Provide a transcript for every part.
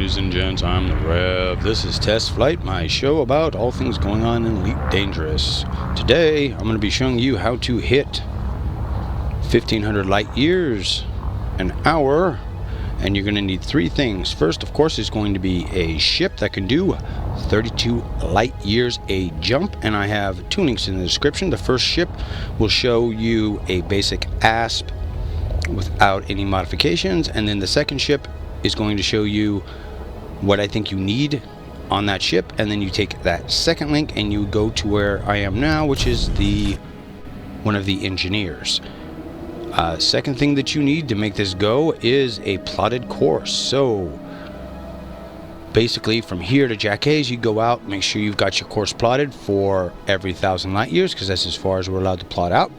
Ladies and gents, I'm the Rev. This is Test Flight, my show about all things going on in Elite Dangerous. Today, I'm going to be showing you how to hit 1,500 light years an hour, and you're going to need three things. First, of course, is going to be a ship that can do 32 light years a jump, and I have two links in the description. The first ship will show you a basic ASP without any modifications, and then the second ship is going to show you what I think you need on that ship, and then you take that second link and you go to where I am now, which is one of the engineers. Second thing that you need to make this go is a plotted course. So basically from here to Jack A's, you go out, make sure you've got your course plotted for every 1,000 light years, because that's as far as we're allowed to plot out,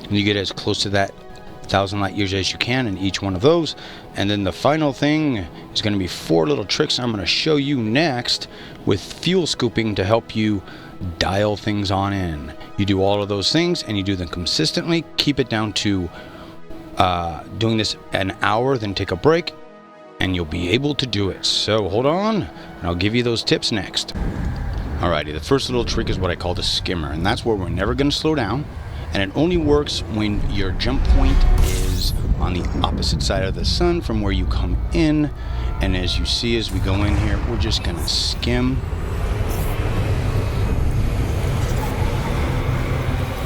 and you get as close to that 1,000 light years as you can in each one of those. And then the final thing is going to be 4 little tricks I'm going to show you next with fuel scooping to help you dial things on in. You do all of those things and you do them consistently. Keep it down to doing this an hour, then take a break, and you'll be able to do it. So hold on, and I'll give you those tips next. Alrighty, the first little trick is what I call the skimmer, and that's where we're never going to slow down. And it only works when your jump point is on the opposite side of the sun from where you come in. And as you see, as we go in here, we're just gonna skim,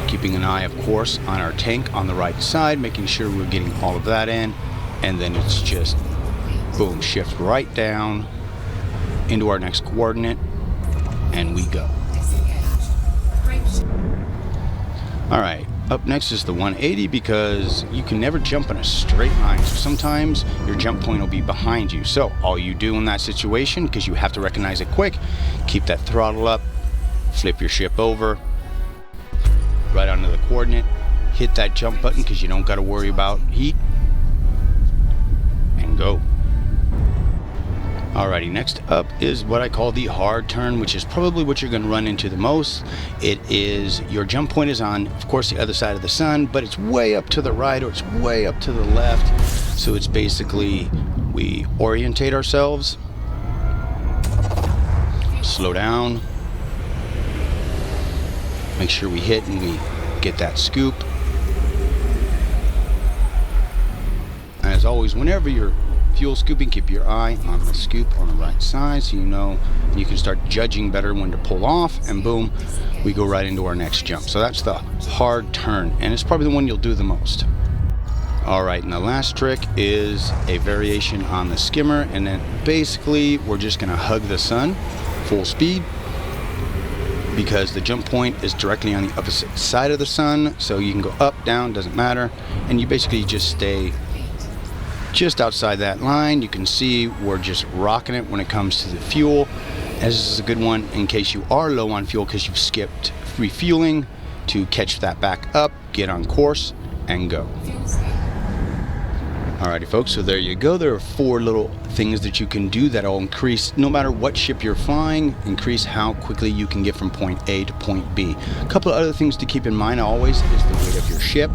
keeping an eye, of course, on our tank on the right side, making sure we're getting all of that in. And then it's just boom, shift right down into our next coordinate, and we go. Alright, up next is the 180, because you can never jump in a straight line. So sometimes your jump point will be behind you. So all you do in that situation, because you have to recognize it quick, keep that throttle up, flip your ship over, right onto the coordinate, hit that jump button because you don't got to worry about heat, and go. Alrighty, next up is what I call the hard turn, which is probably what you're going to run into the most. It is, your jump point is on, of course, the other side of the sun, but it's way up to the right or it's way up to the left. So it's basically, we orientate ourselves, slow down, make sure we hit and we get that scoop. And as always, whenever you're fuel scooping, keep your eye on the scoop on the right side, so you know you can start judging better when to pull off, and boom, we go right into our next jump. So that's the hard turn, and it's probably the one you'll do the most. Alright, and the last trick is a variation on the skimmer, and then basically we're just going to hug the sun full speed, because the jump point is directly on the opposite side of the sun, so you can go up, down, doesn't matter, and you basically just stay just outside that line. You can see we're just rocking it when it comes to the fuel, as this is a good one in case you are low on fuel because you've skipped refueling, to catch that back up, get on course, and go. Alrighty folks, so there you go. There are 4 little things that you can do that'll increase, no matter what ship you're flying, increase how quickly you can get from point A to point B. A couple of other things to keep in mind always is the weight of your ship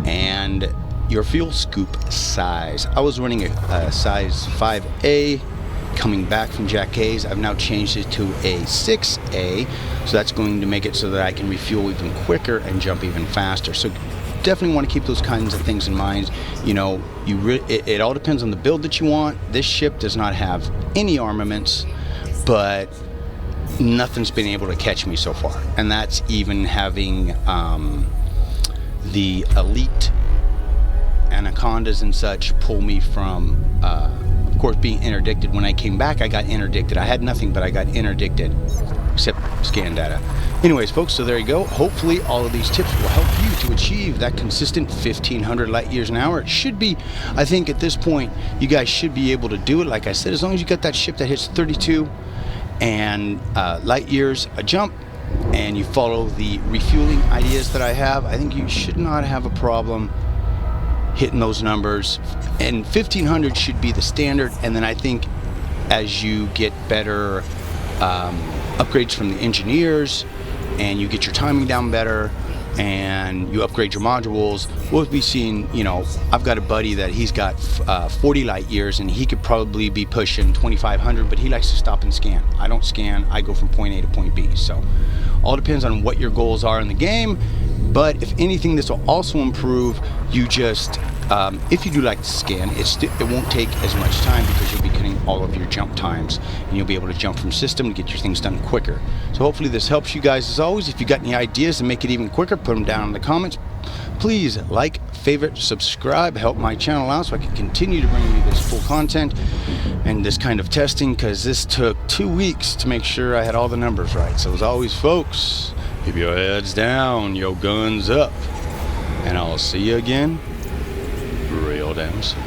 and your fuel scoop size. I was running a size 5A coming back from Jack A's. I've now changed it to a 6A, so that's going to make it so that I can refuel even quicker and jump even faster. So definitely want to keep those kinds of things in mind. You know, it all depends on the build that you want. This ship does not have any armaments, but nothing's been able to catch me so far, and that's even having the elite anacondas and such pull me from, of course, being interdicted. When I came back, I got interdicted. I had nothing, but I got interdicted, except scan data. Anyways, folks, so there you go. Hopefully all of these tips will help you to achieve that consistent 1,500 light years an hour. It should be, I think at this point, you guys should be able to do it. Like I said, as long as you got that ship that hits 32 and light years a jump, and you follow the refueling ideas that I have, I think you should not have a problem hitting those numbers. And 1,500 should be the standard, and then I think as you get better upgrades from the engineers and you get your timing down better, and you upgrade your modules, we'll be seeing, you know, I've got a buddy that he's got 40 light years and he could probably be pushing 2,500, but he likes to stop and scan. I don't scan, I go from point A to point B. So all depends on what your goals are in the game. But if anything, this will also improve you just, if you do like to scan, it won't take as much time because you'll be cutting all of your jump times and you'll be able to jump from system to get your things done quicker. So hopefully this helps you guys. As always, if you got any ideas to make it even quicker, put them down in the comments. Please like, favorite, subscribe, help my channel out so I can continue to bring you this full content and this kind of testing, because this took 2 weeks to make sure I had all the numbers right. So as always, folks, keep your heads down, your guns up, and I'll see you again real damn soon.